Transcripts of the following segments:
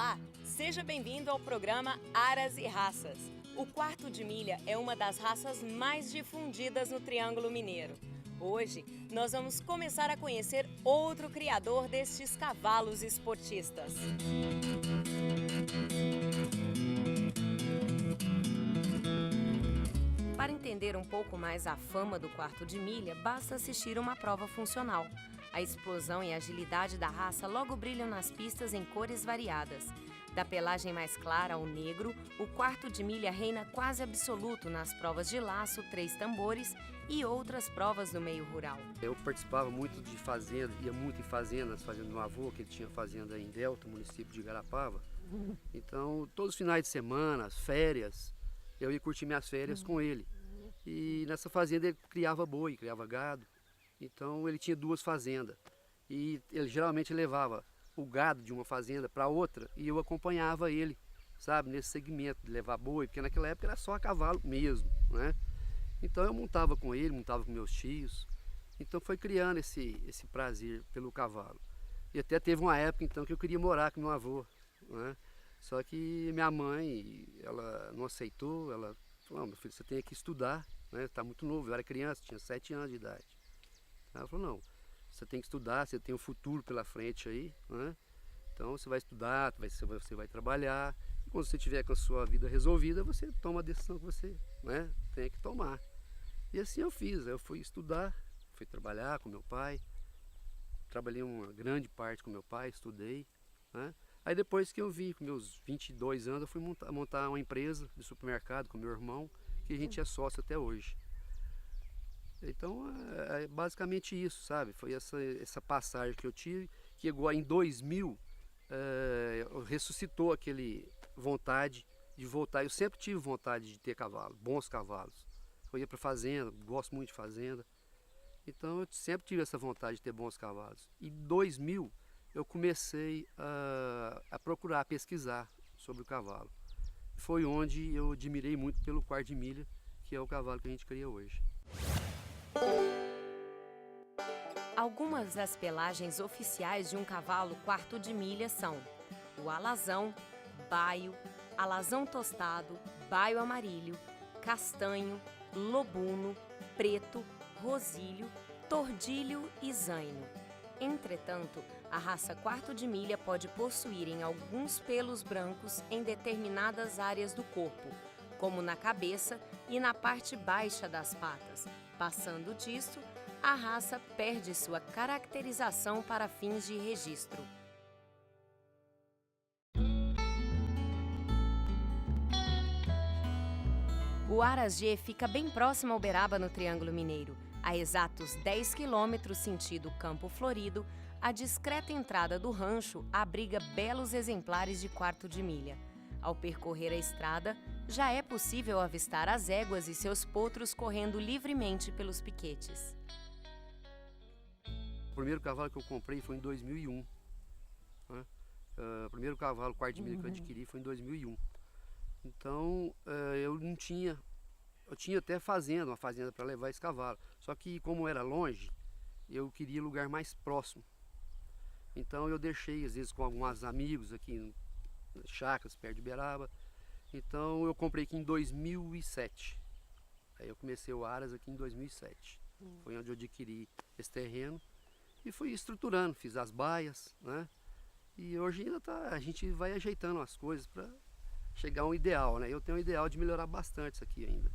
Olá, seja bem-vindo ao programa Aras e Raças. O quarto de milha é uma das raças mais difundidas no Triângulo Mineiro. Hoje, nós vamos começar a conhecer outro criador destes cavalos esportistas. Para entender um pouco mais a fama do quarto de milha, basta assistir uma prova funcional. A explosão e agilidade da raça logo brilham nas pistas em cores variadas. Da pelagem mais clara ao negro, o quarto de milha reina quase absoluto nas provas de laço, 3 tambores e outras provas do meio rural. Eu participava muito de fazenda, ia muito em fazendas, fazenda do meu avô, que ele tinha fazenda em Delta, município de Igarapava. Então, todos os finais de semana, as férias, eu ia curtir minhas férias com ele. E nessa fazenda ele criava boi, criava gado. Então ele tinha 2 fazendas. E ele geralmente levava o gado de uma fazenda para outra e eu acompanhava ele, sabe, nesse segmento de levar boi, porque naquela época era só a cavalo mesmo, né? Então eu montava com ele, montava com meus tios. Então foi criando esse prazer pelo cavalo. E até teve uma época então que eu queria morar com meu avô, né? Só que minha mãe, ela não aceitou, ela falou: "Não, meu filho, você tem que estudar, né? Está muito novo". Eu era criança, tinha 7 anos de idade. Ela falou: "Não, você tem que estudar, você tem um futuro pela frente aí, né? Então você vai estudar, você vai trabalhar, e quando você tiver com a sua vida resolvida, você toma a decisão que você, né, tem que tomar". E assim eu fiz, eu fui estudar, fui trabalhar com meu pai, trabalhei uma grande parte com meu pai, estudei, né? Aí depois que eu vim, com meus 22 anos, eu fui montar uma empresa de supermercado com meu irmão, que a gente é sócio até hoje. Então é basicamente isso, sabe? Foi essa passagem que eu tive, que igual em 2000 ressuscitou aquele vontade de voltar. Eu sempre tive vontade de ter cavalo, bons cavalos. Eu ia para fazenda, gosto muito de fazenda. Então eu sempre tive essa vontade de ter bons cavalos. Em 2000 eu comecei a procurar, a pesquisar sobre o cavalo. Foi onde eu admirei muito pelo quarto de milha, que é o cavalo que a gente cria hoje. Algumas das pelagens oficiais de um cavalo quarto de milha são o alazão, baio, alazão tostado, baio amarillo, castanho, lobuno, preto, rosilho, tordilho e zaino. Entretanto, a raça quarto de milha pode possuir em alguns pelos brancos em determinadas áreas do corpo, como na cabeça e na parte baixa das patas. Passando disso, a raça perde sua caracterização para fins de registro. O Aras G fica bem próximo a Uberaba, no Triângulo Mineiro. A exatos 10 quilômetros sentido Campo Florido, a discreta entrada do rancho abriga belos exemplares de quarto de milha. Ao percorrer a estrada, já é possível avistar as éguas e seus potros correndo livremente pelos piquetes. O primeiro cavalo que eu comprei foi em 2001. Né? O primeiro cavalo quarto de milha que eu adquiri foi em 2001. Então eu não tinha, eu tinha até fazenda, uma fazenda para levar esse cavalo. Só que como era longe, eu queria lugar mais próximo. Então eu deixei às vezes com alguns amigos aqui em chácaras perto de Uberaba. Então eu comprei aqui em 2007. Aí eu comecei o Aras aqui em 2007. Foi onde eu adquiri esse terreno e fui estruturando, fiz as baias, né? E hoje ainda a gente vai ajeitando as coisas para chegar a um ideal, né? Eu tenho um ideal de melhorar bastante isso aqui ainda.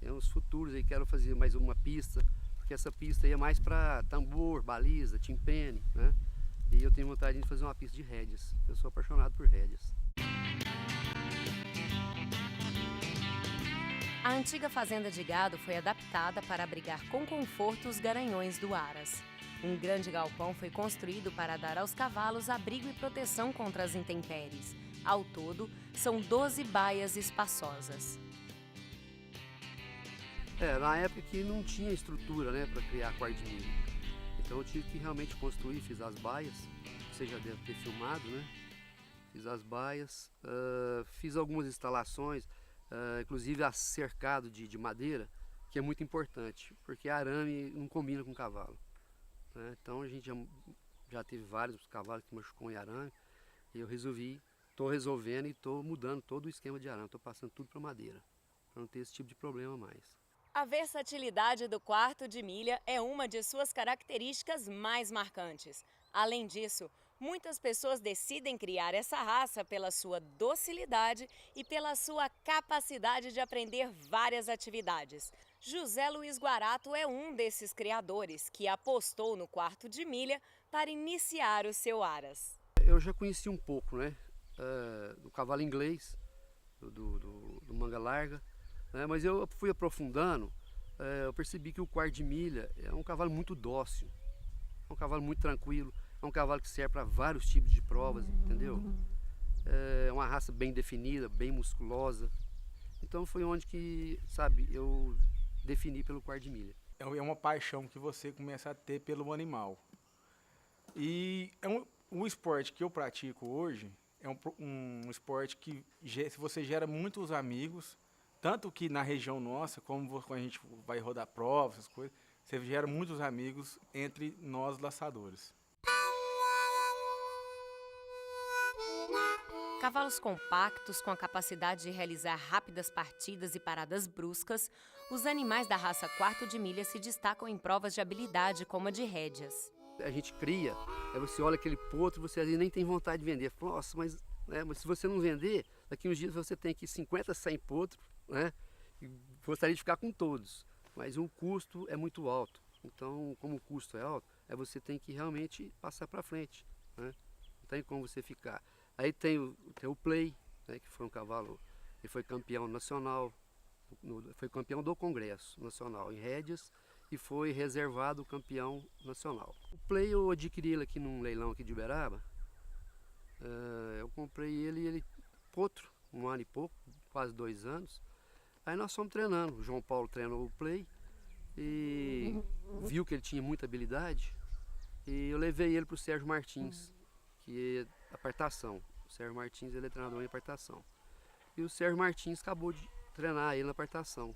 Tem uns futuros aí, quero fazer mais uma pista, porque essa pista aí é mais para tambor, baliza, timpane, né? E eu tenho vontade de fazer uma pista de rédeas. Eu sou apaixonado por rédeas. A antiga fazenda de gado foi adaptada para abrigar com conforto os garanhões do Aras. Um grande galpão foi construído para dar aos cavalos abrigo e proteção contra as intempéries. Ao todo, são 12 baias espaçosas. Na época que não tinha estrutura, né, para criar quarto de milha. Então eu tive que realmente construir, fiz as baias, você já deve ter filmado, né? Fiz as baias, fiz algumas instalações, inclusive a cercado de madeira, que é muito importante, porque arame não combina com cavalo, né? Então a gente já teve vários cavalos que machucou em arame, e eu resolvi estou resolvendo e estou mudando todo o esquema de arame, estou passando tudo para madeira, para não ter esse tipo de problema mais. A versatilidade do quarto de milha é uma de suas características mais marcantes. Além disso, muitas pessoas decidem criar essa raça pela sua docilidade e pela sua capacidade de aprender várias atividades. José Luiz Guarato é um desses criadores que apostou no quarto de milha para iniciar o seu aras. Eu já conheci um pouco, né, do cavalo inglês, do manga larga, né, mas eu fui aprofundando, eu percebi que o quarto de milha é um cavalo muito dócil, é um cavalo muito tranquilo, é um cavalo que serve para vários tipos de provas, entendeu? É uma raça bem definida, bem musculosa. Então foi onde que, sabe, eu defini pelo quarto de milha. É uma paixão que você começa a ter pelo animal. E o esporte que eu pratico hoje é um esporte que você gera muitos amigos, tanto que na região nossa, como quando a gente vai rodar provas, essas coisas, você gera muitos amigos entre nós laçadores. Cavalos compactos com a capacidade de realizar rápidas partidas e paradas bruscas, os animais da raça quarto de milha se destacam em provas de habilidade como a de rédeas. A gente cria, aí você olha aquele potro, você às vezes nem tem vontade de vender. Fala, nossa, mas se você não vender, daqui uns dias você tem aqui 50, 100 potros, né? E gostaria de ficar com todos, mas o custo é muito alto. Então, como o custo é alto, você tem que realmente passar para frente, né? Não tem como você ficar. Aí tem o Play, né, que foi um cavalo, ele foi campeão nacional, foi campeão do Congresso Nacional em rédeas e foi reservado campeão nacional. O Play eu adquiri ele aqui num leilão aqui de Uberaba, eu comprei ele potro, 1 ano e pouco, quase 2 anos. Aí nós fomos treinando, o João Paulo treinou o Play e viu que ele tinha muita habilidade e eu levei ele para o Sérgio Martins, que é apartação. O Sérgio Martins ele é treinador em apartação. E o Sérgio Martins acabou de treinar ele na apartação.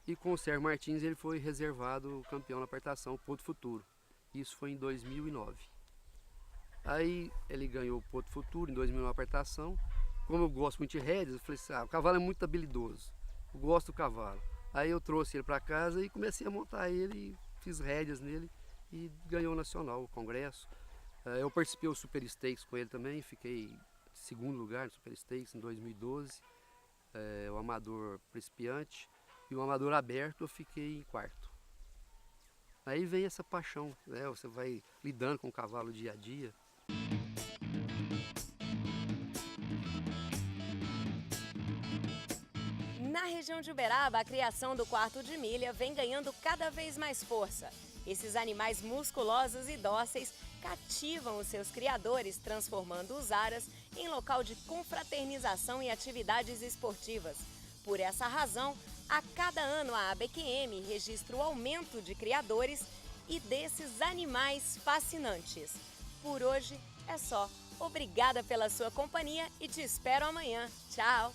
E com o Sérgio Martins ele foi reservado campeão na apartação, Potro Futuro. Isso foi em 2009. Aí ele ganhou o Potro Futuro em 2009 na apartação. Como eu gosto muito de rédeas, eu falei assim, o cavalo é muito habilidoso. Eu gosto do cavalo. Aí eu trouxe ele para casa e comecei a montar ele, fiz rédeas nele e ganhou o Nacional, o Congresso. Eu participei do Super Stakes com ele também, fiquei em 2º lugar no Super Stakes em 2012, o amador principiante, e o amador aberto eu fiquei em 4º. Aí vem essa paixão, né? Você vai lidando com o cavalo dia a dia. Na região de Uberaba, a criação do quarto de milha vem ganhando cada vez mais força. Esses animais musculosos e dóceis cativam os seus criadores, transformando os aras em local de confraternização e atividades esportivas. Por essa razão, a cada ano a ABQM registra o aumento de criadores e desses animais fascinantes. Por hoje é só. Obrigada pela sua companhia e te espero amanhã. Tchau!